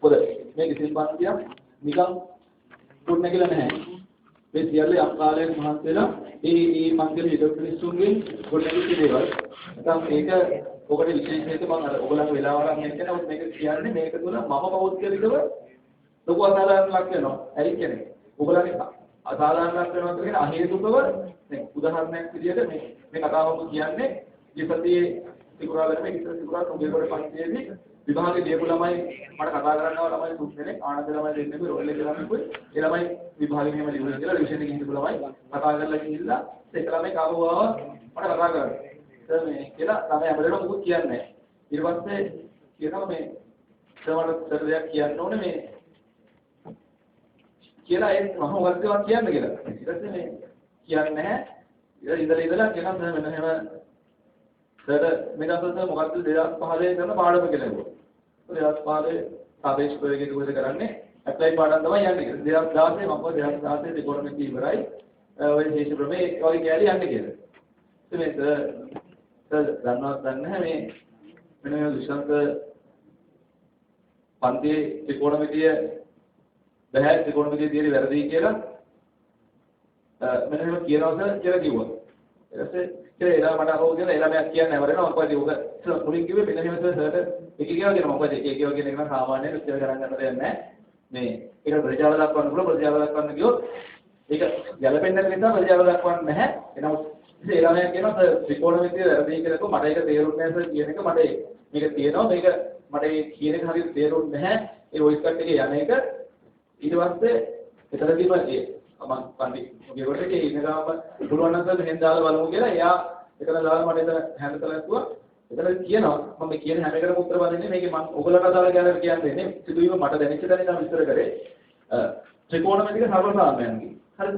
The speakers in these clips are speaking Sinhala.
පොද මේ කිසිම පන්තියක් නිකන් පොඩ් නැගිලා නැහැ. මේ සියල්ල යම් කාලයක මහන්සි වෙලා මේ පන්තියේ ඉඩක්ෂන්ස්තුන්ගෙන් පොඩ් නැගිච්ච දේවල්. නැත්නම් මේක ඔකට විශේෂයෙන්ම මම අර ඔයගලන්ගේ වෙලාවක් ගන්න නැත්නම් මේක කියන්නේ මේක තුල මම පෞද්ගලිකව ලොකු අසාධාරණයක් වෙනවා. ඇයි කියන්නේ? ඔයගලන්ගේ අසාධාරණයක් වෙනවා කියන්නේ අහේතුකව දැන් උදාහරණයක් විදිහට මේ කතාවම කියන්නේ ඊපස්සේ සිකුරාලට මේ ඉස්සර සිකුරාල උගේකොට පන්තියේදී විභාගේ දීපු ළමයි මට කතා කරනවා ළමයි තුන් දෙනෙක් ආනන්ද ළමයි දෙන්නෙක් රෝල් එකේ ළමයි කොයි ඒ ළමයි විභාගේ මෙහෙම ලියුවා කියලා රිවිෂන් එකේ හිටපු ළමයි කතා කරලා ගිහිල්ලා ඒක ළමයි කාවුවාව මට කතා කරා. දැන් මේ කියලා ළමයි අපිට මොකුත් කියන්නේ නැහැ. ඊට පස්සේ කියනවා මේ සමහර දෙයක් කියන්න ඕනේ මේ කියලා ඒ මම වර්ගයක් කියන්න කියලා. ඊට පස්සේ මේ කියන්නේ නැහැ. ඉඳලා කියනවා මෙන්න මෙහෙම මේ දවස්වල මොකක්ද 2015 කරන පාඩම කියලා නේද? 2015 සාපේක්ෂ ප්‍රවේගය දුරද කරන්නේ ඇප්ලයි පාඩම් තමයි යන්නේ. 2016 මම 2016 ඉකොනොමික් ඉවරයි. ඔය විශේෂ ප්‍රමේය වගේ කැලේ යන්නේ කියලා. ඉතින් දන්නවත් නැහැ මේ මෙන්න විශාන්ත පන්තියේ ඉකොනොමිකයේ බෑ ඉකොනොමිකයේ තියෙන වැරදි කියලා මෙන්න එහෙම කියනවා කියලා කිව්වා. ඊට පස්සේ එලා මට අහුව කියලා එලා මම කියන්නේ නැවරෙනවා මොකද ඔක මුලින් කිව්වේ මෙන්න මෙහෙම සර්ට එක කියනවා කියනවා මොකද එක කියන එක සාමාන්‍යයෙන් උත්තර ගණන් ගන්න දෙයක් නැහැ මේ ඒක ප්‍රතිචාර දක්වන්න පුළුවන් ප්‍රතිචාර දක්වන්න ගියොත් ඒක ගැළපෙන්නේ නැති නිසා ප්‍රතිචාර දක්වන්න නැහැ එනවා ඉතින් එලා මම කියනවා ත්‍රිකෝණමිතිය වැරදි කියලා කො මට ඒක තේරුන්නේ නැහැ කියන එක මට මේක තියෙනවා මේක මට ඒ කියන එක හරියට තේරුන්නේ නැහැ ඒ වොයිස් කට් එකේ යන එක ඊට පස්සේ එතනදීම මම පන්ති ඔයගොල්ලෝ එකේ ඉන්න ගාම පුළුවන් නම් මෙහෙන් දාලා බලමු කියලා එයා එතන දාලා මට එතන හැන්ඩල් ඇතුවා එතන කියනවා මම මේ කියන හැම එකටම උත්තර වදින්නේ මේකේ මම ඔයගොල්ලන්ට දාලා කියලා කියන්නේ සිදුවීම මට දැනෙච්ච දේ නම් විස්තර කරේ ත්‍රිකෝණමිතික සර්වසාමාන්‍යයන්ගේ හරිද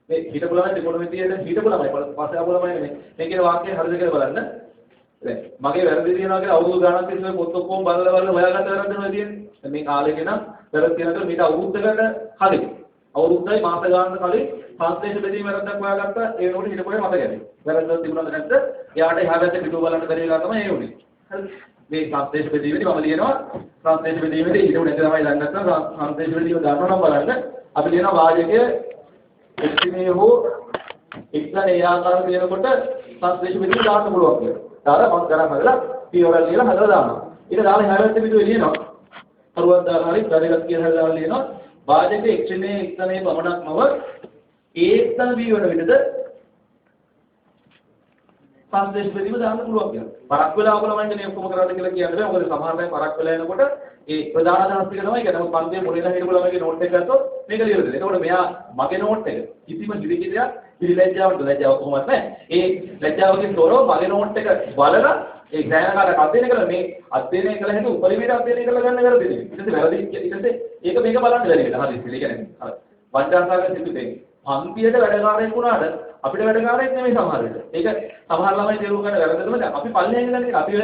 මේ හිතපු ළමයි ත්‍රිකෝණමිතියේ හිතපු ළමයි පස්සේ ආපු ළමයි මේ කියන වාක්‍යය හරිද කියලා බලන්න දැන් මගේ වැරදි තියෙනවා කියලා අවුරුදු ගාණක් තිස්සේ පොත් ඔක්කොම බලලා හොයාගන්න වැරද්දනවා තියෙන්නේ මේ කාලේ නම් වැරද්ද කියනකොට මේක අවුරුද්දකට කලින් අවුරුද්දයි මාස ගානකට කලින් සංස්ලේෂ බෙදීම වැරද්දක් හොයාගත්තා ඒ වෙනකොට හිතපොයේ මතක නැහැ. වැරද්දක් තිබුණාද නැත්ද? එයාට එහා පැත්තේ පිටුව බලන්න බැරි වෙලා තමයි ඒ උනේ. හරිද? මේ සංස්ලේෂ බෙදීමේදී මම ලියනවා සංස්ලේෂ බෙදීමේදී හිතුව නැති තමයි දන්නේ නැත්නම් සංස්ලේෂ බෙදීම දන්නව නම් බලන්න අපි ලියනවා වාචකය එක්තිනේ හෝ එක්තන ඒ ආකාරයට ලියනකොට සංස්ලේෂ බෙදීම දාන්න පුළුවන් කියලා. දාලා මම ගණන් හදලා පියවරක් ලියලා හදලා දානවා. ඊට දාලා එහා පැත්තේ පිටුවේ ලියනවා. කරුවක් දාලා හරි වැඩගත් කියලා දාලා ලියනවා. වාදක එක්ෂණයේ එක්තනයේ පමණක්මව ඒත්තන වී වන විටද සංස්ලේෂ බෙදීම දාන්න පුළුවන් කියලා. පරක් වෙලා ඔයගොල්ලෝ මන්නේ ඔක්කොම කරාද කියලා කියන්නේ බෑ. මොකද සමහර වෙලාවට පරක් වෙලා එනකොට ඒ ප්‍රධාන දහස් ටික තමයි කියන්නේ. පන්තියේ මුලින්ම හිටපු ළමයිගේ නෝට් එක ගත්තොත් මේක ලියලා දෙන්න. එතකොට මෙයා මගේ නෝට් එක කිසිම කිරිකිරියක් පිළිලැජ්ජාවට ලැජ්ජාව කොහොමද නැහැ. ඒ ලැජ්ජාවකින් තොරව මගේ නෝට් එක බලලා ඒ ග්‍රහණකාරක අධ්‍යයනය කළා මේ අධ්‍යයනය කළ හැටි උපරිමයට අධ්‍යයනය කරලා ගන්න වැරදිද? ඊට පස්සේ වැරදි ඊට පස්සේ ඒක මේක බලන්න බැරි වෙනවා. හරි ඉතින් ඒ කියන්නේ අර වංචාසාරක සිදුවේ. පන්තියට වැඩකාරයෙක් වුණාට අපිට වැඩකාරයෙක් නෙමෙයි සමහර වෙලාවට. ඒක සමහර ළමයි තේරුම් ගන්න වැරදිදම දැන් අපි පල්ලෙහෙන් ඉඳන් අපි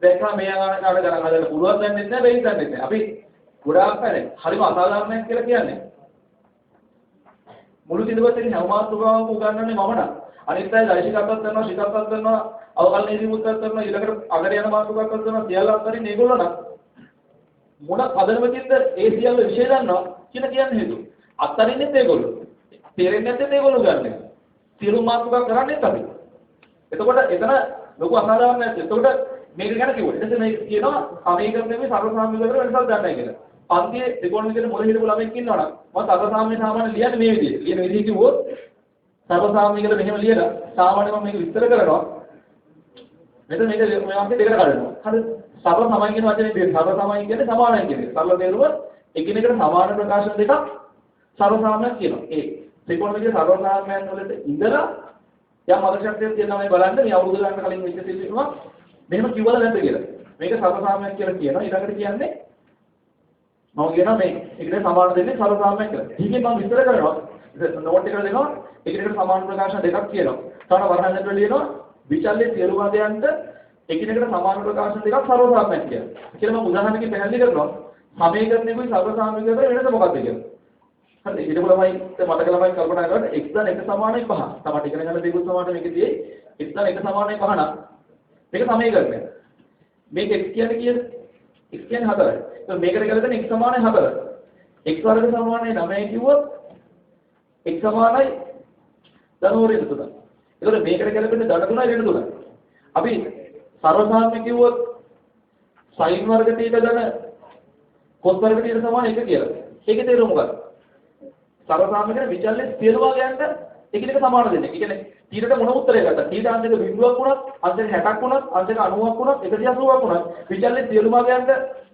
දැක්කා මේ ආකාරයට ගණන් හදන්න පුළුවන් දැන් නැහැ වෙයි දන්නේ නැහැ. අපි ගොඩාක් පැරේ හරිම අසාධාරණයක් කියලා කියන්නේ. මුළු සිලබස් එකේ හැම මාතෘකාවකම උගන්වන්නේ මම නම්. අනිත් අය දෛශිකත්වයක් කරනවා, ශිකත්වයක් කරනවා, අවකලනීය මුත්තක් කරනවා, ඊළඟට අගට යන මාතෘකාවක් කරනවා, සියල්ල අතරින් මේගොල්ලෝ නම් මොන පදනමකින්ද ඒ සියල්ල විශේෂ දන්නවා කියලා කියන්නේ හේතුව. අත්තරින්නේ ඒගොල්ලෝ. තේරෙන්නේ නැත්නම් ඒගොල්ලෝ ගන්න. සියලු මාතෘකා කරන්නේ අපි. එතකොට එතන ලොකු අසාධාරණයක් නැහැ. එතකොට මේක ගැන කිව්වා. ඊට පස්සේ මේක කියනවා සමීකරණයේ සර්වසාමාන්‍යකරණ වෙනසක් ගන්නයි කියලා. පන්තියේ ත්‍රිකෝණමිතියේ මොළ හිටපු ළමෙක් ඉන්නවනම් මම සර්වසාමාන්‍ය ලියන්නේ මේ විදිහට. ලියන විදිහ කිව්වොත් සර්වසාමාන්‍ය කියලා මෙහෙම ලියලා සාමාන්‍ය මම මේක විස්තර කරනවා. මෙතන මේක මේ වාක්‍ය දෙකට කඩනවා. හරිද? සර්වසමාන කියන වචනේ දෙක. සර්වසමාන කියන්නේ සමානයි කියන්නේ. සරල තේරුම එකිනෙකට සමාන ප්‍රකාශන දෙකක් සර්වසාමාන්‍ය කියනවා. ඒ ත්‍රිකෝණමිතියේ සර්වසාමාන්‍යයන් වලට ඉඳලා යම් අවශ්‍යතාවයක් තියෙනවා මේ බලන්න මේ අවුරුදු ගන්න කලින් වෙච්ච සිදුවීමක් මෙහෙම කිව්වද නැද්ද කියලා. මේක සර්වසාමාන්‍ය කියලා කියනවා. ඊළඟට කියන්නේ මම කියනවා මේ එකට සමාන දෙන්නේ සර්වසාමාන්‍ය කියලා. ඊකෙන් මම විස්තර කරනවා. නෝට් එක දෙනවා. එකිනෙකට සමාන ප්‍රකාශන දෙකක් කියනවා. තවන වරහන් ඇතුළේ ලියනවා විචල්්‍ය සියලු පදයන්ට එකිනෙකට සමාන ප්‍රකාශන දෙකක් සර්වසාමාන්‍ය කියලා. කියලා මම උදාහරණකින් පැහැදිලි කරනවා. සමීකරණයකුයි සර්වසාමාන්‍යකයි වෙනස මොකක්ද කියලා. හරි ඊට ළමයි මතක ළමයි කල්පනා කරලා x දාන 1 සමානයි 5. තමයි ඉගෙන ගන්න දේකුත් සමාන මේකදී x දාන 1 සමානයි 5 නම් මේක සමීකරණය. මේක x කියන්නේ කීයද? x කියන්නේ 4යි. මේකට කියලා දෙන x සමානයි 4. x වර්ග සමානයි 9 කිව්වොත් x සමානයි ධන ඍණ 3. ඒකට මේකට කියලා දෙන්නේ ධන 3යි ඍණ 3යි. අපි සර්වසාමාන්‍ය කිව්වොත් sin වර්ග θ ධන cos වර්ග θ සමාන 1 කියලා. ඒකේ තේරුම මොකක්ද? සර්වසාමාන්‍ය කියන විචල්්‍ය සියලු වාගයන්ට එකිනෙක සමාන දෙන්නේ. ඒ කියන්නේ තීරට මොන උත්තරය ගත්තා? තීරට අංශක බිඳුවක් වුණත්, අංශක 60ක් වුණත්, අංශක 90ක් වුණත්, 180ක් වුණත් විචල්්‍ය සියලු වාගයන්ට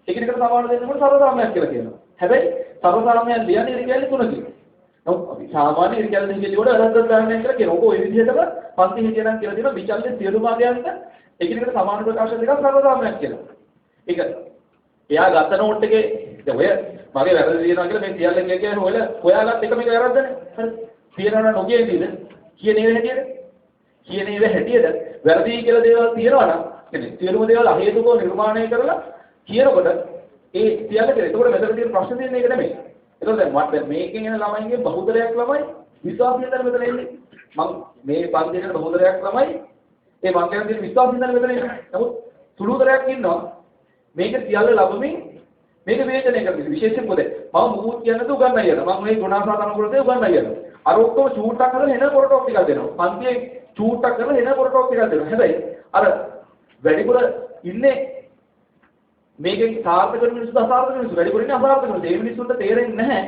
එකිනෙකට සමාන දෙන්නේ මොකද සර්වසාමාන්‍යයක් කියලා කියනවා. හැබැයි සර්වසාමාන්‍යයන් ලියන්නේ ඉරිකැලි තුනකින්. නමුත් අපි සාමාන්‍ය ඉරිකැලි දෙකේ වල අරද්ද ගන්න කියලා කියනවා. ඔක ඔය විදිහටම පන්ති හිතියනම් කියලා දෙනවා විචල්්‍ය සියලු වාගයන්ට එකිනෙකට සමාන ප්‍රකාශ දෙකක් සර්වසාමාන්‍යයක් කියලා. ඒක එයා ගත්ත නෝට් එකේ දැන් ඔය මගේ වැරදි තියෙනවා කියලා මේ සියල්ල කියන්නේ හොයාගත්ත එක මේක වැරද්දනේ. හරි. තියෙනවා නොකිය ඉතින් කියන්නේ හැටියට කියන්නේ හැටියට වැරදි කියලා දේවල් තියෙනවා නම් කියන්නේ සියලුම දේවල් අහේතුකව නිර්මාණය කරලා කියනකොට ඒ සියල්ල කියලා. ඒකෝට මෙතන තියෙන ප්‍රශ්නේ තියෙන එක නෙමෙයි. ඒකෝ දැන් මේකෙන් එන ළමයින්ගේ බහුතරයක් ළමයි විශ්වාසයෙන්ද මෙතන එන්නේ. මම මේ පන්තියේ බහුතරයක් ළමයි ඒ මං කියන්නේ විශ්වාසයෙන්ද මෙතන එන්නේ. නමුත් සුළුතරයක් ඉන්නවා මේක සියල්ල ලැබෙමින් මේක වේදනය කරන්නේ විශේෂයෙන් පොතේ මම මුකුත් කියන්නේ නැතුව උගන්නයි යනවා. මම මේ ගුණාසාර අනුකූලව උගන්නයි යනවා. අර ඔක්කොම චූට්ටක් කරලා එන පොරටොක් ටිකක් දෙනවා. පන්තියේ චූට්ටක් කරලා එන පොරටොක් ටිකක් දෙනවා. හැබැයි අර වැඩිපුර ඉන්නේ මේකෙන් සාර්ථක මිනිස්සු අසාර්ථක මිනිස්සු වැඩිපුර ඉන්නේ අසාර්ථක මිනිස්සු. ඒ මිනිස්සුන්ට තේරෙන්නේ නැහැ.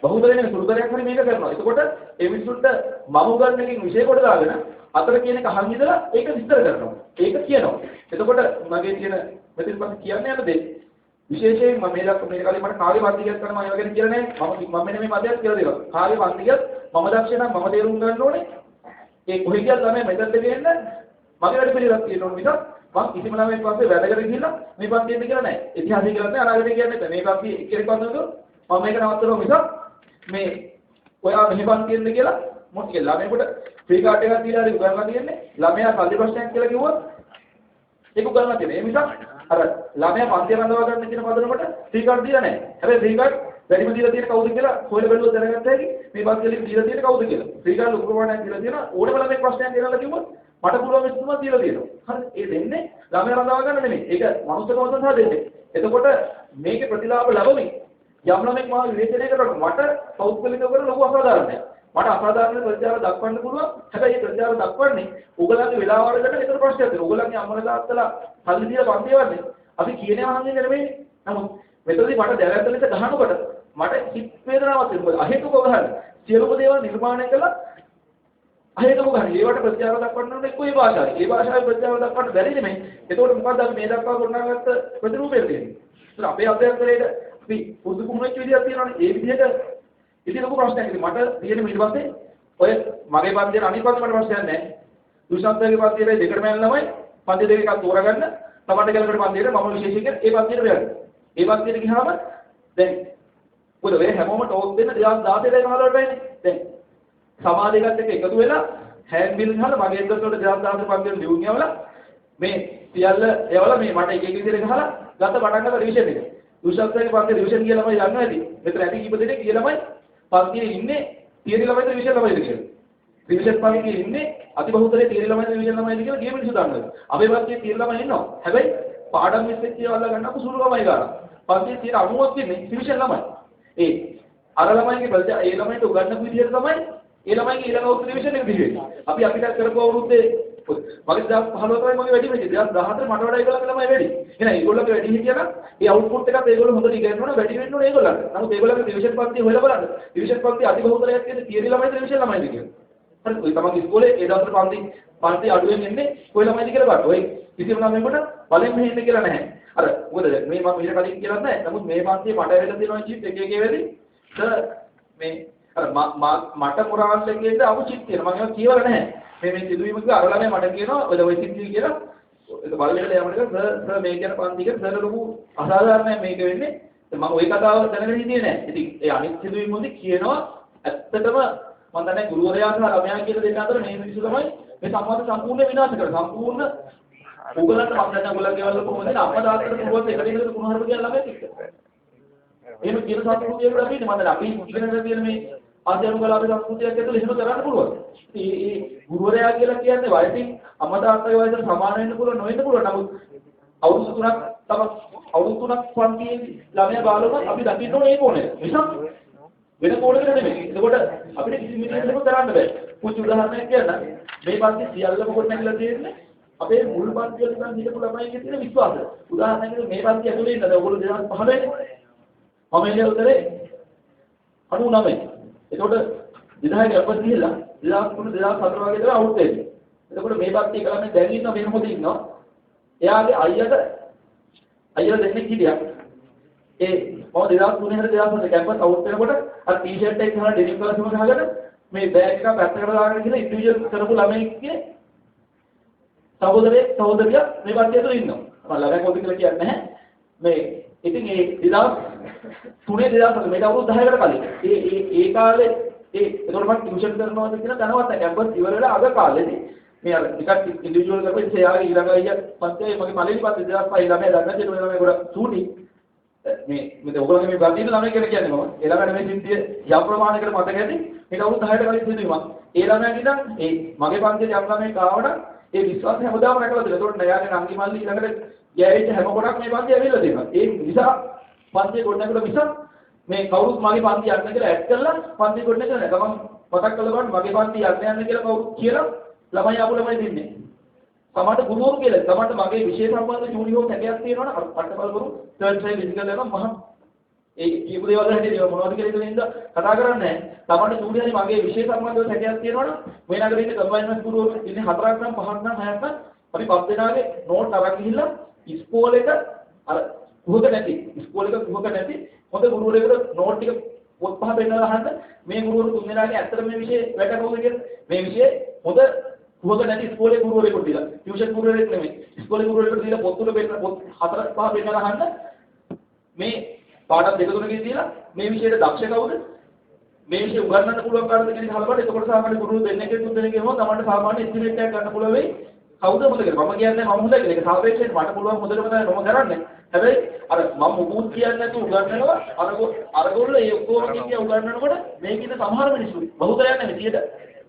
බහුතරයෙන් සුළුතරයක් හරි මේක කරනවා. එතකොට ඒ මිනිස්සුන්ට මම උගන්න එකකින් විශේෂ කොට දාගෙන අතර කියන එක අහන් ඉඳලා ඒක විස්තර කරනවා. ඒක කියනවා. එතකොට මගේ තියෙන මෙතන පස්සේ කියන්නේ යන දේ විශේෂයෙන් මම මේ කලින් මට කාර්ය වන්දිකයක් කරනවා ඒ වගේ කියලා නැහැ. මම මෙන්න මේ මතයක් කියලා දෙනවා. කාර්ය වන්දිකයක් මම දක්ෂ නම් මම තේරුම් ගන්න ඕනේ. ඒ කොහේ ගියත් ළමයි මෙතනට ගේන්න මගේ වැඩ පිළිවෙලක් තියෙනවා මිසක් මම කිසිම ළමයෙක් පස්සේ වැඩකට ගිහිල්ලා මේ පන්තියෙන්ද කියලා නැහැ. ඉතිහාසය කියලා නැහැ අනාගතය කියන්නේ නැහැ. මේ පන්තියේ එක්කෙනෙක් වන්දනද මම මේක නවත්තනවා මිසක් මේ ඔයා මෙහි පන්තියෙන්ද කියලා මොකද ළමයෙකුට ෆ්‍රී කාඩ් එකක් දීලා හරි උගන්වලා තියෙන්නේ. ළමයා සල්ලි ප්‍රශ්නයක් කියලා කිව්වොත් ඒක උගන්වලා තියෙනවා. ඒ නිසා අර ළමයා පන්තිය රඳවා ගන්න කියන පදනමට ෆ්‍රී කාඩ් දීලා නැහැ. හැබැයි ෆ්‍රී කාඩ් වැඩිම දීලා තියෙන කවුද කියලා හොයලා බලුවොත් දැනගත්ත හැකි මේ පන්තිවලින් දීලා තියෙන කවුද කියලා. ෆ්‍රී කාඩ් ලොකු ප්‍රමාණයක් දීලා තියෙනවා. ඕනම ළමෙක් ප්‍රශ්නයක් ගෙනල්ලා කිව්වොත් මට පුළුවන් විසඳුමක් දීලා තියෙනවා. හරි. ඒ දෙන්නේ ළමයා රඳවා ගන්න නෙමෙයි. ඒක මනුස්සකම සඳහා දෙන්නේ. එතකොට මේකේ ප්‍රතිලාභ ලැබෙමින් යම් ළමෙක් මාව විවේචනය කරනකොට මට පෞද්ගලිකව කරන ලොකු අසාධාරණයක්. මට අසාධාරණ ප්‍රතිචාර දක්වන්න පුළුවන්. හැබැයි ඒ ප්‍රතිචාර දක්වන්නේ ඕගලන්ගේ වෙලාව වලට විතර ප්‍රශ්නයක් තියෙනවා. ඕගලන්ගේ අම්මලා තාත්තලා සල්ලි දීලා පන්ති යවන්නේ. අපි කියනවා අහන්නේ නෙමෙයි. නමුත් මෙතනදී මට දැවැන්ත ලෙස ගහනකොට මට හිත වේදනාවක් තිබුණා. අහේතුකව ගහන්නේ. සියලුම දේවල් නිර්මාණය කළා අහේතුකව ගහන්නේ. ඒවට ප්‍රතිචාර දක්වන්න ඕනේ කොයි භාෂාවයි. ඒ භාෂාවේ ප්‍රතිචාර දක්වන්න බැරි නෙමෙයි. ඒතකොට මොකද්ද අපි මේ දක්වා ගොඩනගාගත්ත ප්‍රතිරූපය තියෙන්නේ. ඒත් අපේ අධ්‍යයනයේ අපි පුදු කුමච්ච විදියක් තියෙනවානේ. ඒ විදිහට ඉතින් ලොකු ප්‍රශ්නයක්. ඉතින් මට තියෙන ඊට පස්සේ ඔය මගේ පන්තියේ අනිත් පන්තියේ මට ප්‍රශ්නයක් නැහැ. දුෂාන්තගේ පන්තියේ දෙකටම යන ළමයි පන්ති දෙක එකක් තෝරගන්න. තමන්ට ගලකට පන්තියේ මම විශේෂයෙන් ඒ පන්තියට යනවා. ඒ පන්තියට ගියාම දැන් මොකද වෙන්නේ හැමෝම ටෝක් දෙන්න 2016 දී කාලවලට වෙන්නේ. දැන් සමාජයකට එක්ක එකතු වෙලා හෑන්ඩ් බිල් ගහලා මගේ එක්කත් වලට 2016 පන්තියට ලියුම් යවලා මේ සියල්ල එවලා මේ මට එක එක විදිහට ගහලා ගත්ත පටන් ගන්න රිවිෂන් එක. දුෂාන්තගේ පන්තියේ රිවිෂන් කියලා ළමයි යනවා ඇති. මෙතන ඇති කීප දෙනෙක් ගිය ළමයි පන්තියේ ඉන්නේ තියරි ළමයිද රිවිෂන් ළමයිද කියලා. රිවිෂන් පන්තියේ ඉන්නේ අති බහුතරේ තියරි ළමයිද රිවිෂන් ළමයිද කියලා ගිය මිනිස්සු දන්නවා. අපේ පන්තියේ තියරි ළමයි ඉන්නවා. හැබැයි පාඩම් මිස්ටේක් කියලා ගන්න අපු සුළු ළමයි ගන්නවා. පන්තියේ 90ක් ඉන්නේ රිවිෂන් ළමයි. ඒ අර ළමයිගේ බලද ඒ ළමයිට උගන්නපු විදිහට තමයි ඒ ළමයිගේ ඊළඟ අවුරුදු රිවිෂන් එක දිවෙන්නේ. අපි අපිට කරපු අවුරුද්දේ මගේ 2015 තමයි මගේ වැඩි වෙන්නේ. 2014 මට වඩා ඒගොල්ලන්ගේ ළමයි වැඩි. එහෙනම් ඒගොල්ලන්ගේ වැඩි හිටියනම් ඒ අවුට්පුට් එකත් ඒගොල්ලෝ හොඳට ඉගෙනනවා වැඩි වෙන්න ඕනේ ඒගොල්ලන්ට. නමුත් ඒගොල්ලන්ගේ රිවිෂන් පන්ති හොයලා බලන්න. රිවිෂන් පන්ති අති බහුතරයක් තියෙන තියරි ළමයිද රිවිෂන් ළමයිද කියලා. හරි. ඔය තමන්ගේ ඉස්කෝලේ ඒ දවස්වල පන්ති අඩුවෙන් එන්නේ කොයි ළමයිද කියලා බලන්න. ඔය කිසිම ළමයෙකුට බලෙන් මෙහෙන්න කියලා නැහැ. අර මොකද මේ මම ඊට කලින් කියලා නැහැ. නමුත් මේ පන්තියේ මට වෙලා තියෙනවා චිප් එක එකේ වෙලී. මේ අර මට මොරාල් එකේද අවුචිත් තියෙනවා. මම ඒක කියවලා නැහැ. මේ සිදුවීමක අර ළමයා මට කියනවා ඔය සිද්ධිය කියලා ඒක බලලට යමකට සර් මේ කියන පන්තික සර් ලොකු අසාධාරණයි මේක වෙන්නේ. මම ওই කතාව දැනගෙන හිටියේ නැහැ. ඉතින් ඒ අනිත් සිදුවීම් මොකද කියනවා ඇත්තටම මම දන්නේ ගුරුවරයා සහ ළමයා කියලා දෙන්න අතර මේ මිනිස්සු තමයි මේ සම්බන්ධ සම්පූර්ණ විනාශ කරලා සම්පූර්ණ උගලන්ට මම දැන් ඔයගොල්ලන්ගේ වල කොහොමද අප්පා දාත්තට පුළුවන් එකට ඉඳලා කුණහරුප කියන ළමයෙක් එක්ක. එහෙම කියන සංස්කෘතියකට අපි මම දැන් අපි ඉගෙනගෙන තියෙන මේ ආධ්‍යාත්මික සංස්කෘතියක් ඇතුළේ එහෙම කරන්න පුළුවන්. ඒ ගුරුවරයා කියලා කියන්නේ වයසින් අම්මා තාත්තගේ වයසට සමාන වෙන්න පුළුවන් නොවෙන්න පුළුවන්. නමුත් අවුරුදු 3ක් තම අවුරුදු 3ක් පන්තියේ ළමයා බාලවම අපි දකින්න ඕනේ ඒක ඕනේ. නිසා වෙන කෝණයකට නෙමෙයි. ඒකෝට අපිට කිසි මිනිහෙකුට කරන්න බෑ. පුංචි උදාහරණයක් කියන්න. මේ පන්ති සියල්ලම කොට නැගලා තියෙන්නේ අපේ මුල් පන්ති වල ඉඳන් හිටපු ළමයින්ගේ තියෙන විශ්වාසය. උදාහරණයක් මේ පන්ති ඇතුලේ ඉන්නද ඔයගොල්ලෝ 2015 මම ඉන්නේ උදේ 99. ඒකෝට 2000 අපිට ගිහලා 2003 2004 වගේ දා අවුත් වෙන්නේ. එතකොට මේ පන්ති එක ළමයි දැන් ඉන්නවා වෙන මොකද ඉන්නවා. එයාගේ අයියට දෙන්නේ කිලියක්. ඒ මම 2003 ඉඳලා 2004 කැම්පස් අවුට් වෙනකොට අර ටී-ෂර්ට් එක ගහලා ඩෙනිම් කලර් එකම ගහගෙන මේ බෑග් එක පැත්තකට දාගෙන ගිහලා ඉන්ඩිවිජුවල් කරපු ළමයිගේ සහෝදරිය මේ පන්තිය තුල ඉන්නවා. මම ළමයි කොහොමද කියලා කියන්නේ නැහැ. මේ ඉතින් ඒ 2003 2004 මේක අවුරුදු 10කට කලින්. ඒ කාලේ ඒතකොට මම ටියුෂන් කරනවාද කියලා දැනවත් කැම්පස් ඉවර වෙලා අද කාලේදී මේ අර ටිකක් ඉන්ඩිවිජුවල් කරපු ඉතින් එයාගේ ඊළඟ අයියා පන්තියේ මගේ මලේලි පන්තිය 2005 ළමයි දන්න දෙන ළමයි ගොඩක් සූටි මේ ඔයගොල්ලෝ මේ බන්දින ළමයි කියලා කියන්නේ මම. ඒ ළමයට මේ සිද්ධිය යම් ප්‍රමාණයකට මතක ඇති. මේක අවුරුදු 10කට කලින් සිදුවීමක්. ඒ ළමයාට ඉතින් ඒ මගේ පන්තියේ යම් ළමයි කාවට ඒ විශ්වාසය හැමදාම රැකලා දෙනවා. ඒකට නයාගේ නංගි මල්ලි ඊළඟට ගෑවිච්ච හැම කොටක් මේ පන්තිය ඇවිල්ලා දෙනවා. ඒ නිසා පන්තිය ගොඩනගලා මිසක් මේ කවුරුත් මගේ පන්තිය යන්න කියලා ඇඩ් කරලා පන්තිය ගොඩනගලා නැහැ. ගමන් මතක් කරලා බලන්න මගේ පන්තිය යන්න කියලා කවුරුත් කියලා ළමයි ආපු ළමයි දෙන්නේ. සමහරට ගුරුවරු කියලා සමහරට මගේ විශේෂ සම්බන්ධ ජූනියෝ කැටයක් තියෙනවනේ අටපල් ගුරු තර්ඩ් සයිඩ් ෆිසිකල් එකක් මම ඒ කියපු දේවල් හැටියට මොනවද කියලා ඉතින් ඉඳ කතා කරන්නේ නැහැ. සමහරට ජූනියෝනි මගේ විශේෂ සම්බන්ධව කැටයක් තියෙනවනේ මේ නගරේ ඉන්න කම්බයින්මන්ට් ගුරුවරු ඉන්නේ 4ක් නම් 5ක් නම් 6ක් නම් අපි පස් දෙනාගේ නෝට් අරන් ගිහිල්ලා ඉස්කෝලේක අර කුහක නැති ඉස්කෝලේක කුහක නැති හොඳ ගුරුවරයෙකුට නෝට් ටික පොත් පහ පෙන්නලා අහන්න මේ ගුරුවරු තුන් දෙනාගේ ඇත්තට මේ විෂය වැටකවුද කියලා මේ විෂය හොඳ කුහක නැති ඉස්කෝලේ ගුරුවරයෙකුට දීලා ටියුෂන් ගුරුවරයෙක් නෙමෙයි ඉස්කෝලේ ගුරුවරයෙකුට දීලා පොත් තුන පෙන්න පොත් 4 5 පෙන්නලා අහන්න මේ පාඩම් දෙක තුනකින් දීලා මේ විෂයට දක්ෂ කවුද මේ විෂය උගන්වන්න පුළුවන් කාටද කියලා අහලා බලන්න. එතකොට සාමාන්‍ය ගුරුවරු දෙන්නෙක් තුන් දෙනෙක්ගෙම තමයි සාමාන්‍ය එස්ටිමේට් එකක් ගන්න පුළුවන් වෙයි. කවුද මොකද කියලා මම කියන්නේ මම හොඳයි කියලා. ඒක සාපේක්ෂයෙන් මට පුළුවන් හොඳටම තමයි මම කරන්නේ. හැබැයි අර මම මොකුත් කියන්නේ නැතුව උගන්වනවා අරගොල්ලෝ ඒ ඔක්කොම කිය උගන්වනකොට මේකේ සමහර මිනිස්සු බහුතරයක් නෙමෙයි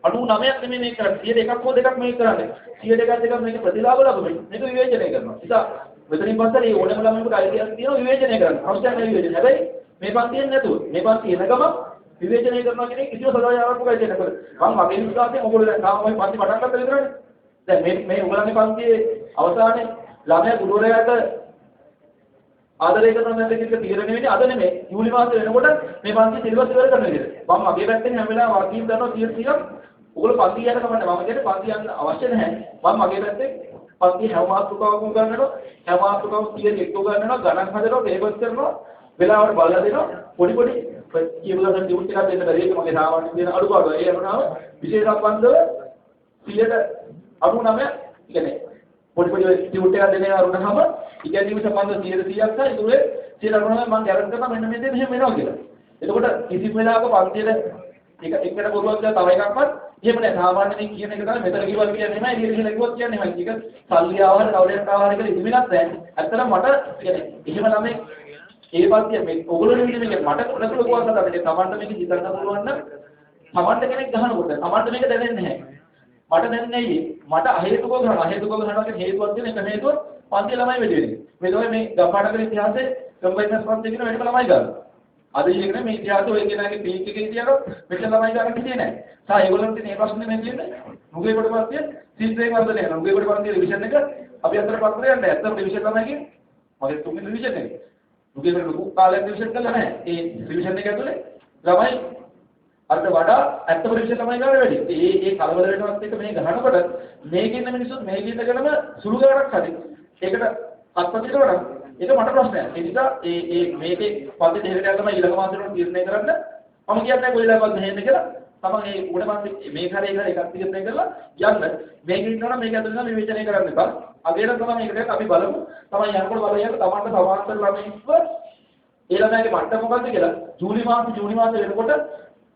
99ක් නෙමෙයි මේක කරන්නේ 100 එකක් හෝ දෙකක් මේක කරන්නේ 100 දෙකක් මේක ප්‍රතිලාභ ලැබෙන්නේ මේක විවේචනය කරනවා. නිසා මෙතනින් පස්සේ මේ ඕනම ළමයෙකුට අයිතියක් තියෙනවා විවේචනය කරන්න. අවශ්‍ය නැහැ විවේචනය. හැබැයි මේ පන්තියෙන් නැතුව මේ පන්තිය එනකම විවේචනය කරනවා කියන එක කිසිම සදාචාරාත්මක අයිතියක් නැහැ. මම මගේ විශ්වාසයෙන් ඔයගොල්ලෝ දැන් තාම මේ පන්ති පටන් ගත්ත විතරනේ. දැන් මේ උගලගේ පන්තියේ අවසානයේ ළමයා ගුරුවරයාට ආදරය කරන නැද්ද කියලා තීරණය වෙන්නේ අද නෙමෙයි ජූලි මාසෙ වෙනකොට මේ පන්ති සිලබස් ඉවර කරන විදිහට. මම මගේ පැත්තෙන් හැම වෙලාවෙම වර්ගීම් කරනවා 100ක්. ඔයගොල්ලෝ පන්ති යන්න කමන්නේ මම කියන්නේ පන්ති යන්න අවශ්‍ය නැහැ. මම මගේ පැත්තෙන් පන්ති හැම මාතෘකාවකම ගන්නවා. හැම මාතෘකාවකම 100 එක්ක ගන්නවා. ගණන් හදනවා, ටේබල්ස් කරනවා, වෙලාවට බලලා දෙනවා. පොඩි කියවලා දැන් ටියුට් එකක් දෙන්න බැරි එක මගේ සාමාන්‍ය දෙන අඩුපාඩු. ඒ අනුව විශේෂ සම්බන්ධව 99 කියන්නේ පොඩි ටියුට් එකක් දෙන්න අරුණාම ඉගෙනීම සම්බන්ධව 100ක් තමයි ඒකේ 199 මම ගැරන්ටි කරනවා මෙන්න මේ දේ මෙහෙම වෙනවා කියලා. එතකොට කිසිම වෙලාවක පන්තියේ එකට පොරුවක් දාලා තව එකක්වත් එහෙම නැහැ. සාමාන්‍යයෙන් කියන එක තමයි මෙතන කිව්වා කියන්නේ නැහැ. ඉතින් කියලා කිව්වොත් කියන්නේ නැහැ. ඒක සල්ලි ආවහන කවුරුන් ආවහන කියලා ඉතිමිනක් නැහැ. ඇත්තටම මට කියන්නේ එහෙම ළමයි ඒ පන්තිය මේ ඔයගොල්ලෝ නෙමෙයි මේක මට ලොකු ලොකු අසලක් තමයි. තමන්ට මේක හිතන්න පුළුවන් නම් තමන්ට කෙනෙක් ගහනකොට තමන්ට මේක දැනෙන්නේ නැහැ. මට දැනෙන්නේ ඇයි? මට අහේතුකව ගහනවා. අහේතුකව ගහනවා කියන හේතුවක් තියෙන එක හේතුව පන්ති ළමයි වෙඩි වෙන්නේ. මේ තමයි මේ ගම්පාඩකර ඉතිහාසයේ කම්බයින්ස් පන්තිය කියන වැඩිම ළමයි ගන්නවා. අද ඉන්නේ මේ ඉතිහාසය ඔය කෙනාගේ පීක් එකේ තියනවා මෙච්චර ළමයි ගන්න කිසිේ නැහැ. සා ඒගොල්ලන්ට මේ ප්‍රශ්නේ නේ කියන්නේ. මුගේ කොට පන්තිය සිල්පේ වර්ධනය කරනවා. මුගේ කොට පන්තිය රිවිෂන් එක අපි අතර පත්‍රය යන්නේ. ඇත්තම රිවිෂන් තමයි කියන්නේ. මගේ තුන්වෙනි රිවිෂන් එක. මුගේ කොට ලොකු කාලයක් රිවිෂන් කළා නැහැ. ඒ රිවිෂන් එක ඇතුලේ ළමයි අරට වඩා ඇත්තම රිවිෂන් තමයි ගන්න වැඩි. ඒ කලබල වෙනවත් එක මේ ගහනකොට මේකේ ඉන්න මිනිස්සු මේකේ ඉඳගෙනම සුළු ගණනක් හරි. ඒකට අත්පත්තියට වඩා ඒක මට ප්‍රශ්නයක්. ඒ නිසා මේකේ පන්ති දෙකකට තමයි ඊළඟ මාසෙට තීරණය කරන්න. මම කියන්නේ කොයිලාවත් මෙහෙන්න කියලා. තමන් ඒ උඩ පන්ති මේක හරි එකක් තීරණය කරලා යන්න. මේක ඉන්නවනම් මේක ඇතුළේ නම් විවේචනය කරන්න එපා. අගේට තමයි මේකට අපි බලමු. තමයි යනකොට බලයන් තමන්ට සමාන්තර ළමයින්ව ඒ ළමයාගේ මට්ටම මොකද්ද කියලා. ජූලි මාසෙ වෙනකොට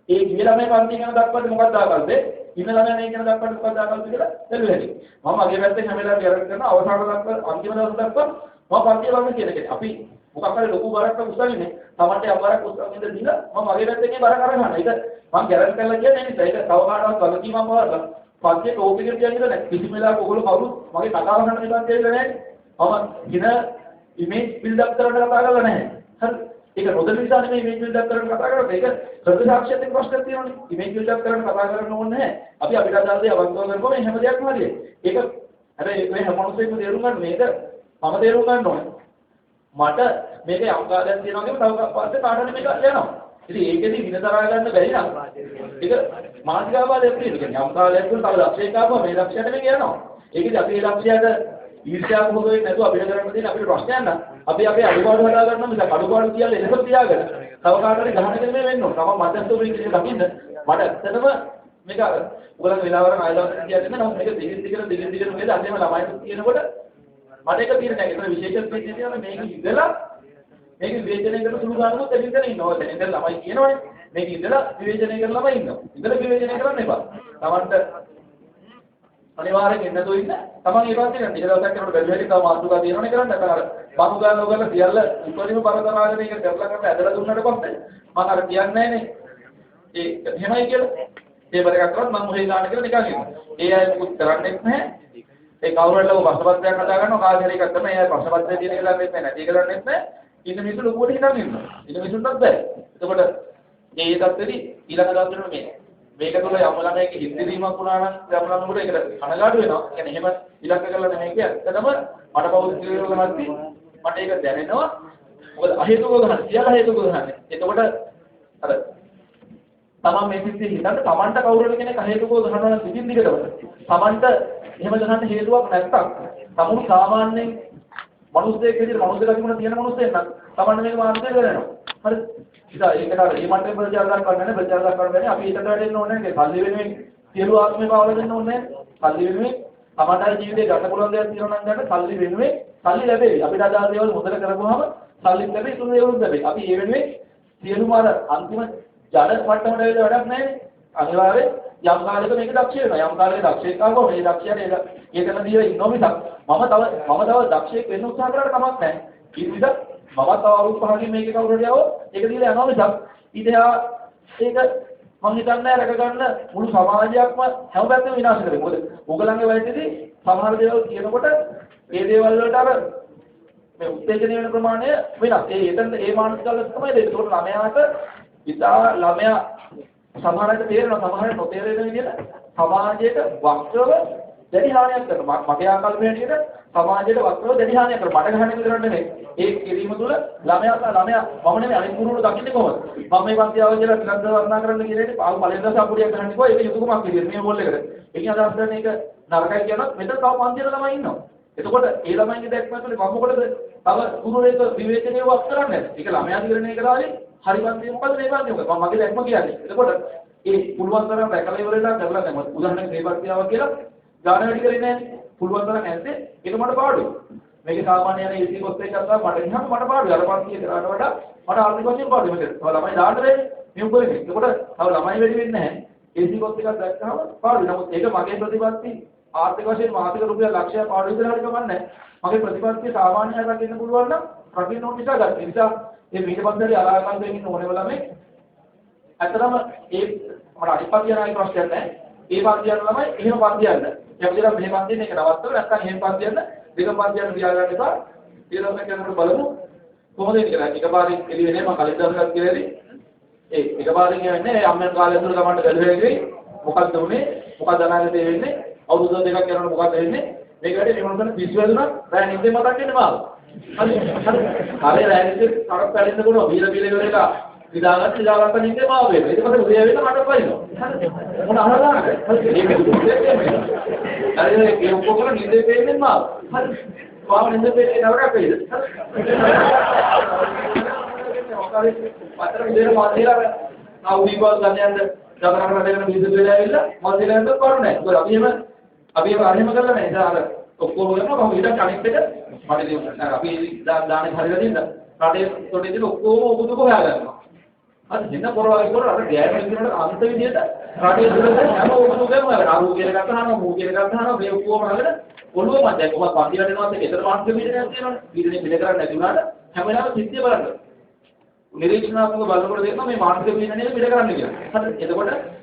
ඒ ගිය ළමයි පන්ති ගැන දක්වන්න මොකක්ද දාගන්නද? ඉන්න ළමයා මේ ගැන දක්වන්න මොකක්ද දාගන්නද කියලා දෙලුවැටි. මම අගේ පැත්තෙන් හැම වෙලාවෙම ගැරන්ටි කරනවා අවසාන දක්වා අන්තිම දවස් දක්වා මම පන්තිය වගේ කියන එක. අපි මොකක් හරි ලොකු බරක් උස්සන්නේ. තමන්ට අබරක් උස්සන්නේ දීලා මම අගේ පැත්තෙන් ඒ බර කරගෙන යනවා. ඒක මම ගැරන්ටි කරලා කියන්නේ නැහැ. ඒක තව කාටවත් වගකීමක් වරලා පන්තියේ ටෝපික් එකට කියන්නේ නැහැ. කිසිම වෙලාවක ඔයගොල්ලෝ කවුරුත් මගේ කතාව ගන්න විදිහට කියන්නේ නැහැ. මම දින ඉමේජ් බිල්ඩ් අප් කරන්න කතා කරලා නැහැ. හරි. ඒක නොදන්න නිසා නෙමෙයි ඉමේජ් බිල්ඩ් අප් කරන්න කතා කරන්නේ. ඒක හෘද සාක්ෂියත් එක්ක ප්‍රශ්නයක් තියෙනවානේ. ඉමේජ් බිල්ඩ් අප් කරන්න කතා කරන්න ඕනේ නැහැ. අපි අපිට අදාළදී අවංකව කරපුවම හැම දෙයක්ම හරියයි. ඒක හැබැයි මේ හැම මොනසෙම තේරුම් ගන්න මේක මම තේරුම් ගන්න ඕනේ. මට මේක යම් කාලයක් තියෙනවා කියම තව පස්සේ කාටද මේක යනවා. ඉතින් ඒකෙදි විනතරා ගන්න බැරි නම් ඒක මානසිකාවාදයක් කියන්නේ යම් කාලයක් තුළ තව ලක්ෂයක් ආවම මේ ලක්ෂයට මේක යනවා. ඒකෙදි අපි මේ ලක්ෂයට ඊර්ෂ්‍යාව මොකද වෙන්නේ නැතුව අපිට කරන්න තියෙන අපිට ප්‍රශ්නයක් නම් අපි අපේ අඩුපාඩු හදා ගන්න මිසක් අඩුපාඩු කියලා එලෙස තියාගෙන තව කාටද ගහන්න මේ වෙන්න ඕන. තම මැදස්තු වෙන්නේ කියලා දකින්න මට ඇත්තටම මේක උගලන් වෙලාවකට ආයතන කියන්නේ නම් මේක දිගින් දිගට නේද අදේම ළමයිට කියනකොට මට එක තීරණයක් ඒතර විශේෂ දෙයක් තියෙනවා මේක ඉඳලා මේක විවේචනය කරන සුළු ගන්නකොත් එදින්දලා ඉන්නවා. දැන් ඉඳලා ළමයි කියනවනේ මේක ඉඳලා විවේචනය කරන ළමයි ඉන්නවා. ඉඳලා විවේචනය කරන්න එපා. තමන්ට අනිවාර්යෙන් එන්න දුන්න තමන් ඒ පාස්සේ යන්න. ඊට දවසක් යනකොට බැලුවහට තව මාතෘකා තියෙනවනේ කරන්න. අර බහුගාන ඔයගොල්ලෝ සියල්ල උපරිම පරතරාගෙන ඒක කරලා කරලා ඇදලා දුන්නාට පස්සේ මම අර කියන්නේ නැහනේ. ඒ එහෙමයි කියලා. ඒවල එකක් කරත් මම මොහේ ගන්න කියලා නිකන් ඉන්නවා. ඒ අය මුකුත් කරන්නේත් නැහැ. ඒ කවුරු හරි ලව ප්‍රශ්නපත්‍රයක් හදා ගන්නවා කාගේ හරි එකක් තමයි ඒ ප්‍රශ්නපත්‍රය තියෙන කියලා දෙන්නේ නැහැ. ඒක කරන්නේත් නැහැ. ඉන්න මිනිස්සු ලොකුවට හිතන් ඉන්නවා. ඉන්න මිනිස්සුන්ටත් බෑ. එතකොට මේ தත්ත්වෙදි ඊළඟ දවසට මේක තුළ යම් ළමයක හිතදීමක් වුණා නම් යම් ළමයෙකුට ඒකට කනගාටු වෙනවා. කියන්නේ එහෙම ඉලක්ක කරලා නැහැ කිය. ඇත්තටම මට පෞද්ගලිකව ගහද්දි මට ඒක දැනෙනවා. මොකද අහේතුකව ගහන්නේ. සියල්ල හේතුකව ගහන්නේ. එතකොට අර තමන් මේ සිද්ධිය හිතන්න තමන්ට කවුරු හරි කෙනෙක් අහේතුකව ගහනවා නම් සිද්ධින් දිගටම. තමන්ට එහෙම ගහන්න හේතුවක් නැත්තම් තමුණු සාමාන්‍යයෙන් මනුස්සයෙක් විදිහට මනුස්ස ගතිගුණ තියෙන මනුස්සයෙක් නම් තමන්න මේක මානසික වෙනවා. හරි. ඉතින් ඒකට අර මේ මට්ටමේ ප්‍රචාර කරන්න බැහැ. අපි ඒකට වැඩෙන්න ඕනේ නැහැ. සල්ලි වෙනුවෙන් සියලු ආත්මේ පාවල දෙන්න ඕනේ නැහැ. සල්ලි වෙනුවෙන් තමන්ට ජීවිතේ ගත පුළුවන් දේවල් තියෙනවා නම් ගන්න සල්ලි වෙනුවෙන් සල්ලි ලැබෙයි. අපිට අදාළ දේවල් හොඳට කරපුවාම සල්ලි ලැබෙයි. තුන් දේවල් ලැබෙයි. අපි ඒ වෙනුවෙන් සියලුම අර අන්තිම ජඩ මට්ටමට වැඩක් නැහැ. අනිවාර්යයෙන් යම් කාලයක මේක දක්ෂ වෙනවා. යම් කාලයක දක්ෂයෙක් ආවම මේ දක්ෂයාට ඒකන දීලා ඉන්නව මිසක් මම තව දක්ෂයෙක් වෙන්න උත්සාහ කරලා කමක් නැහැ. ඒ නිසා මම තව අවුරුදු 5කින් මේකේ කවුරු හරි ආවොත් ඒක දීලා යනවා මිසක් ඊටයා ඒක මම හිතන්නේ රැක ගන්න මුළු සමාජයක්ම හැම පැත්තෙම විනාශ කරේ. මොකද ඔයගලන්ගේ වයසේදී සමහර දේවල් කියනකොට ඒ දේවල් වලට අර මේ උත්තේජනය වෙන ප්‍රමාණය වෙනස්. ඒ මානසිකවල තමයි ඒක. ඒකට ළමයාට ඉතා ළමයා සමහරවිට තේරෙනවා සමහරවිට නොතේරෙන විදිහට සමාජයට වක්‍රව දැඩි හානියක් කරනවා. මගේ ආකල්පය හැටියට සමාජයට වක්‍රව දැඩි හානියක් කරනවා. මට ගහන්නේ විතරක් නෙමෙයි. ඒ කිරීම තුළ ළමයා මම නෙමෙයි අනිත් ගුරුවරු දකින්නේ කොහොමද? මම මේ පන්ති ආව කියලා ටිකක් වර්ණනා කරන්න කියලා පාව පළවෙනි දවසේ අපුඩියක් ගහන්න කිව්වා. ඒක යුතුයකමක් විදියට මේ මොල් එකට. ඒකෙන් අදහස් කරන්නේ ඒක නරකයි කියනත් මෙතන තව පන්තියේ ළමයි ඉන්නවා. එතකොට ඒ ළමයින්ගේ දැක්ම ඇතුලේ මම මොකටද තව ගුරුවරයෙක් විවේචනය වක් කරන්නේ? ඒක ළමයා දිරණය කරාලේ හරි පන්තිය මොකද මේ පන්තිය මොකද? මම මගේ දැක්ම කියන්නේ. එතකොට ඒ පුළුවන් තරම් රැකලා ඉවරලා කරලා දැන් උදාහරණයක් මේ පන්තියාව කියලා ගාන වැඩි කරේ නැහැ. පුළුවන් තරම් ඇද්දේ ඒක මට පාඩුයි. මේක සාමාන්‍ය යන AC කොස්ට් එකක් ගත්තා මට ගියාම මට පාඩුයි. අර පන්තිය කරාට වඩා මට ආර්ථික වශයෙන් පාඩුයි. මේක තව ළමයි දාන්න බැහැ. මේ උගලනේ. ඒකට තව ළමයි වැඩි වෙන්නේ නැහැ. AC කොස්ට් එකක් දැක්කම පාඩුයි. නමුත් ඒක මගේ ප්‍රතිපත්ති ආර්ථික වශයෙන් මාසික රුපියල් ලක්ෂයක් පාඩු විතර හරි කමන්නේ. මගේ ප්‍රතිපත්තිය සාමාන්‍ය අය රකින්න පුළුවන් නම් රකින්න ඕන නිසා ගත්තා. ඒ නිසා මේ මීට පස්සේ අලාකාන්තයෙන් ඉන්න ඕනේ ළමයි. අතරම ඒ මට අනිපත්‍ය යන ප්‍රශ්නයක් නැහැ. ඒ පන්ති යන ළමයි එහෙම පන්ති යන්න. යම්දිලා මේ පන්තියෙන් එක නවත්තලා නැත්නම් එහෙම පන්ති යන්න දෙක පන්ති යන්න තියාගන්න එපා. ඊළඟට යනකොට බලමු කොහොමද ඒක කරන්නේ. එකපාරින් එළි වෙන්නේ මම කලින් දවසක් කියලාදී ඒ එකපාරින් යන්නේ අම්මෙන් කාලේ ඇතුළත ගමන්ට බැලුවේ ගිහින් මොකක්ද උනේ? මොකක්ද අනාගතේ වෙන්නේ? අවුරුදු දෙකක් යනකොට මොකක්ද වෙන්නේ? මේක වැඩි මේ මොනසන පිස්සු වැදුනා රෑ නිින්දේ මතක් වෙන්නේ මාව. හරි රෑ නිින්දේ තරක් පැලෙන්න පුළුවන්. බීල වල එක ඉදාගත්ත නිින්දේ මාව වෙනවා. ඊට පස්සේ උදේ වෙන්න මට පයින්නවා. මොන අහලාද? හරි ඒක දුන්නේ මේ. හරි ඒක ඔක්කොම නිින්දේ පෙන්නේ මාව. හරි මාව නිින්දේ පෙන්නේ නරකක් වෙයිද? හරි පතර විදියට මාතේලා ආවුනිපාස් ගන්නයන්ද දවරකට දෙන්න මිනිස්සු වෙලා ඇවිල්ලා මන්දිරෙන්ද කරුණේ. ඒකෝ අපි ඒක අරහෙම කරලා නැහැ. ඉතින් අර ඔක්කොම කරනවා කොහොමද ඊට කනෙක්ට් එක මට දෙන්න. අපි දාන්නේ හරියට දෙන්න. රටේ තොටේ දින ඔක්කොම ඔබුදු හොයාගන්නවා. අද දින පොරවල් කරලා අර ගෑනු ඉන්නට අන්ත විදියට රටේ දුරට හැම ඔබුදු කරනවා. අරු කියලා ගත්තාම මූ කියලා ගත්තාම මේ ඔක්කොම අරගෙන ඔළුව මත දැන් කොහොමද පන්ති රටේනවත් ඒතර මානසික පීඩනයක් තියෙනවනේ. පීඩනේ පිළ කරන්නේ නැති වුණාට හැම වෙලාවෙම සිද්ධිය බලන්න. නිරීක්ෂණාත්මක බලනකොට දෙනවා මේ මානසික පීඩනය පිළ කරන්නේ කියලා. හරි එතකොට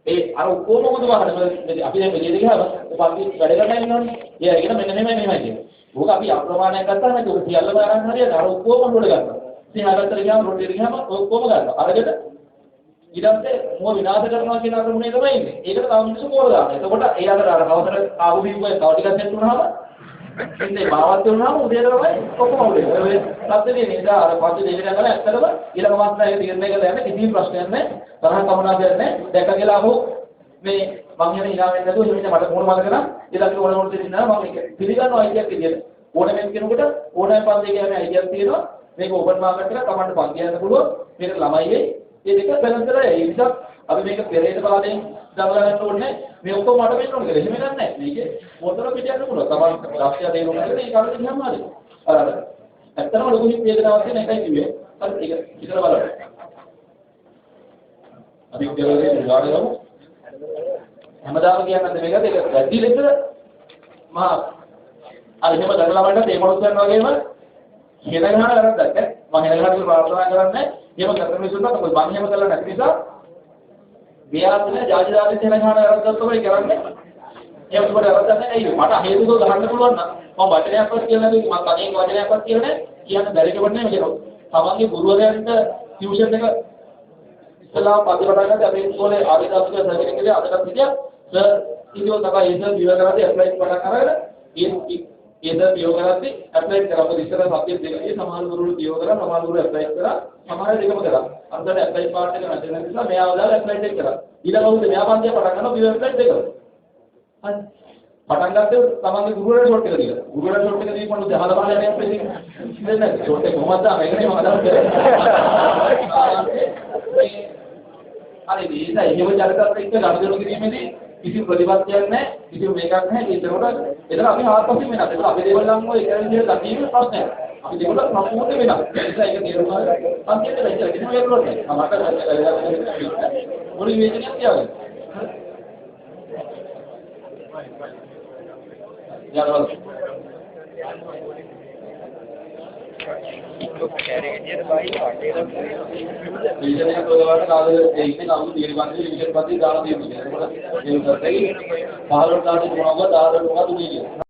ඒ අර ඔක්කොම මොකද වහන්නේ අපි දැන් මෙලියද ගියාම පන්ති වැඩ කරලා ඉන්නවනේ. එයාගෙන මෙන්න මෙහෙමයි කියන්නේ. ඕක අපි අප්‍රමාණයක් ගත්තාම ඒක සියල්ලම අරන් හරියට අර ඔක්කොම මොඩ ගන්නවා. ඉතින් අරතර ගියාම රොටි ගියාම ඔක්කොම ගන්නවා. අරගෙන ඊට පස්සේ මොව විනාශ කරනවා කියන අරමුණේ තමයි ඉන්නේ. ඒකට තව මිනිස්සු කෝල දානවා. එතකොට ඒ අතර අර අවසර ආපු බිම්බේ තව ටිකක් සෙට් වුණාම ඉන්නේ මාවත් වුණාම උදේට තමයි ඔක්කොම උදේ. ඒ සත්‍යදී නිසා අර පස්සේ දෙවියන් ගාලා ඇත්තටම ඊළඟ මාසයේ තීරණය කරලා යන්නේ කිසි ප්‍රශ්නයක් නැහැ. තරහ කමනා කියන්නේ දැක කියලා අහු මේ මං යන ඉනාවෙන් නැතුව හිමින් මට මොන මතක නම් ඊළඟට ඕන මොන දෙයක් නෑ මම ඒක පිළිගන්නවා අයිතියක් විදියට. ඕනෑම කෙනෙකුට ඕනෑම පන්තියක යන අයිතියක් තියෙනවා. මේක ඕපන් මාකට් එකක් තමන්ට පන්ති යන්න පුළුවන්. මේක ළමයියේ මේ දෙක බැලන්ස් කරලා ඒ නිසා අපි මේක පෙරේත පාඩයෙන් දමලා ගන්න ඕනේ. මේ ඔක්කොම මට වෙන්න ඕනේ කියලා. එහෙම ගන්න නැහැ. මේකේ මොතර පිට යන්න පුළුවන්. තමන් ලක්ෂ්‍ය දේරුම් ගන්න මේ කාලේ ගියාම හරි. අර ඇත්තටම ලොකු වේදනාවක් තියෙන එකයි කිව්වේ. හරි ඒක ඉතල බලන්න. අපි කියලා ගාඩගමු. හැමදාම කියන්නේ මේකද ඒක වැඩි ලෙස මා අර එහෙම දඟලා බලන්න මේ මොනසන් වගේම හෙල ගහන වැරද්දක් ඈ මම හෙල ගහන ප්‍රාර්ථනා කරන්නේ එහෙම කරන මිනිස්සුන්ට මොකද මම එහෙම කළා නැති නිසා ව්‍යාපෘත ජාතිදාරිත හෙල ගහන වැරද්දක් තමයි කරන්නේ එහෙම උඹට වැරද්දක් නැහැ මට හේතුක ගහන්න පුළුවන් නම් මම වචනයක්වත් කියලා නැති මම කණේ වචනයක්වත් කියලා නැහැ කියන්න බැරි කෙනෙක් නෙමෙයි කියනවා තමන්ගේ ගුරුවරයාට ටියුෂන් එක ඉස්සලා පදිවටකට අපි ඉස්කෝලේ ආදිවාසීක සර්ටිෆිකේට් එකේ අදටත් හිටියා සර් ඉතින් තමයි ඒක විවර කරද්දී ඇප්ලයි කරන්න කරගෙන ඒද පියෝ කරද්දී ඇප්ලයි කරා මොකද ඉස්සර සබ්ජෙක්ට් දෙකේ සමාන ගුරුවරු පියෝ කරා සමාන ගුරුවරු ඇප්ලයි කරා සමාන දෙකම කරා අන්තිමට ඇප්ලයි පාර්ට් එක නැති නිසා මෙයාව දාලා ඇප්ලයි දෙක කරා ඊළඟ උදේ මෙයා පන්තිය පටන් ගන්නවා පියෝ ඇප්ලයි දෙක හරි පටන් ගත්තේ තමන්ගේ ගුරුවරයා ෂොට් එක දීලා ගුරුවරයා ෂොට් එක දීපන් උදේ හද බලලා යන්නේ ඇප්ලයි දෙක නේද ෂොට් එක කොහමද ආ මේකනේ මම අදහස් කරේ අර මේක එහෙම ජනතාවට එක්ක ගනුදෙනු කිරීමේදී කිසි ප්‍රතිපත්තියක් නැහැ කිසි මේකක් නැහැ ඒතරකොට එතන අපි ආත්මසින් වෙනස් ඒක අපි දේවල් නම් ඔය එක විදිහට දකින්න ප්‍රශ්නයක් අපි දේවල් සම්පූර්ණ වෙනස් ඒ නිසා ඒක තේරුම් ගන්න අන්තිමට ඉතින් කිසිම වෙලොත් නැහැ මට මොන වේදනයක් තියාගන්න යාළුවා तो कह रहे हैं भाई पार्टी का विजन है तो वाला काल एक दिन हम तीन बार विजन पाती दाल दी मुझे ये करते ही बाहर का जो होगा दाल होगा तो नहीं